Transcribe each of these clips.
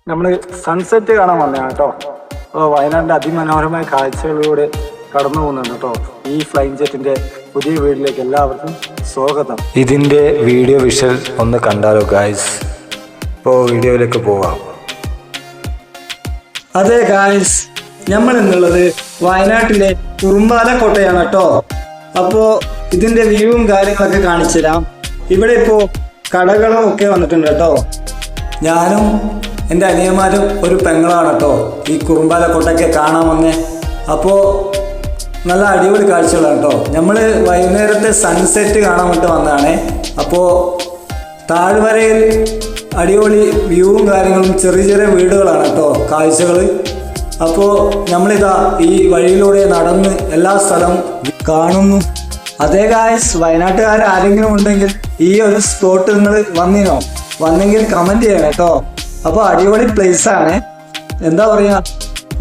നമ്മൾ സൺസെറ്റ് കാണാൻ വന്നതാണ് കേട്ടോ. അപ്പോൾ വയനാടിൻ്റെ അതിമനോഹരമായ കാഴ്ചകളിലൂടെ കടന്നു പോകുന്നുണ്ട് കേട്ടോ. ഈ ഫ്ലൈങ് ജെറ്റിൻ്റെ പുതിയ വീഡിയോയിലേക്ക് എല്ലാവർക്കും സ്വാഗതം. ഇതിൻ്റെ വീഡിയോ വിഷ്വൽ ഒന്ന് കണ്ടാലോ ഗായ്സ്. ഇപ്പോൾ വീഡിയോയിലേക്ക് പോവാം. അതെ ഗായ്സ്, നമ്മൾ എന്നുള്ളത് വയനാട്ടിലെ കുറുമ്പാല കോട്ടയാണ് കേട്ടോ. അപ്പോൾ ഇതിൻ്റെ വ്യൂവും കാര്യങ്ങളൊക്കെ കാണിച്ചു തരാം. ഇവിടെ ഇപ്പോൾ കടകളും ഒക്കെ വന്നിട്ടുണ്ട് കേട്ടോ. ഞാനും എൻ്റെ അനിയന്മാരും ഒരു പെങ്ങളാണ് കേട്ടോ ഈ കുറുമ്പാല കോട്ടയൊക്കെ കാണാൻ വന്നേ. അപ്പോൾ നല്ല അടിപൊളി കാഴ്ചകളാണ് കേട്ടോ. നമ്മൾ വൈകുന്നേരത്തെ സൺസെറ്റ് കാണാൻ വേണ്ടി വന്നതാണ്. അപ്പോൾ താഴ്വരയിൽ അടിപൊളി വ്യൂവും കാര്യങ്ങളും ചെറിയ ചെറിയ വീടുകളാണ് കേട്ടോ കാഴ്ചകൾ. അപ്പോൾ നമ്മളിതാ ഈ വഴിയിലൂടെ നടന്ന് എല്ലാ സ്ഥലവും കാണുന്നു. അതേ ഗായ്സ്, വയനാട്ടുകാർ ആരെങ്കിലും ഉണ്ടെങ്കിൽ ഈ ഒരു സ്പോട്ട് നിങ്ങൾ വന്നെങ്കിൽ കമൻറ്റ് ചെയ്യണം കേട്ടോ. അപ്പോൾ അടിപൊളി പ്ലേസ് ആണ്. എന്താ പറയുക,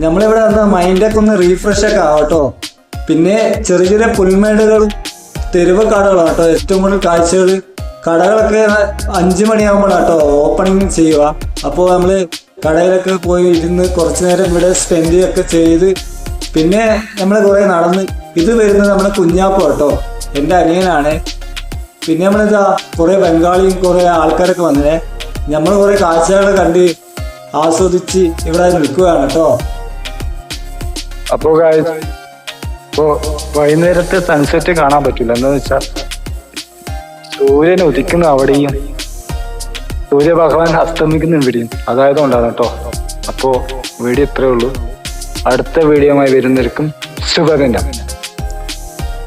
നമ്മളിവിടെ വന്ന മൈൻഡൊക്കെ ഒന്ന് റീഫ്രഷൊക്കെ ആവും കേട്ടോ. പിന്നെ ചെറിയ ചെറിയ പുൽമേടുകളും തെരുവ് കടകളാണ് കേട്ടോ ഏറ്റവും കൂടുതൽ കാഴ്ചകൾ. കടകളൊക്കെ 5 മണിയാകുമ്പോഴാണ് കേട്ടോ ഓപ്പണിങ് ചെയ്യുക. അപ്പോൾ നമ്മൾ കടയിലൊക്കെ പോയി ഇരുന്ന് കുറച്ച് നേരം ഇവിടെ സ്പെൻഡ് ഒക്കെ ചെയ്ത് പിന്നെ നമ്മൾ കുറേ നടന്ന് ഇത് വരുന്നത് നമ്മുടെ കുഞ്ഞാപ്പ കേട്ടോ, എൻ്റെ അനിയനാണ്. പിന്നെ നമ്മളിതാ കുറേ ബംഗാളിയും കുറേ ആൾക്കാരൊക്കെ വന്നേ. നമ്മൾ കുറേ കാഴ്ചകൾ കണ്ട് ആസ്വദിച്ച് ഇവിടെ നിൽക്കുകയാണ് കേട്ടോ. അപ്പോൾ ഇപ്പോൾ വൈകുന്നേരത്തെ സൺസെറ്റ് കാണാൻ പറ്റില്ല. എന്താണെന്ന് വെച്ചാൽ സൂര്യൻ ഉദിക്കുന്ന അവിടെയും സൂര്യഭഗവാൻ അസ്തമിക്കുന്ന ഇവിടെയും, അതായതുകൊണ്ടാണ് കേട്ടോ. അപ്പോൾ വീഡിയോ ഇത്രയേ ഉള്ളൂ. അടുത്ത വീഡിയോയുമായി വരുന്നവർക്കും ശുഭദിനം.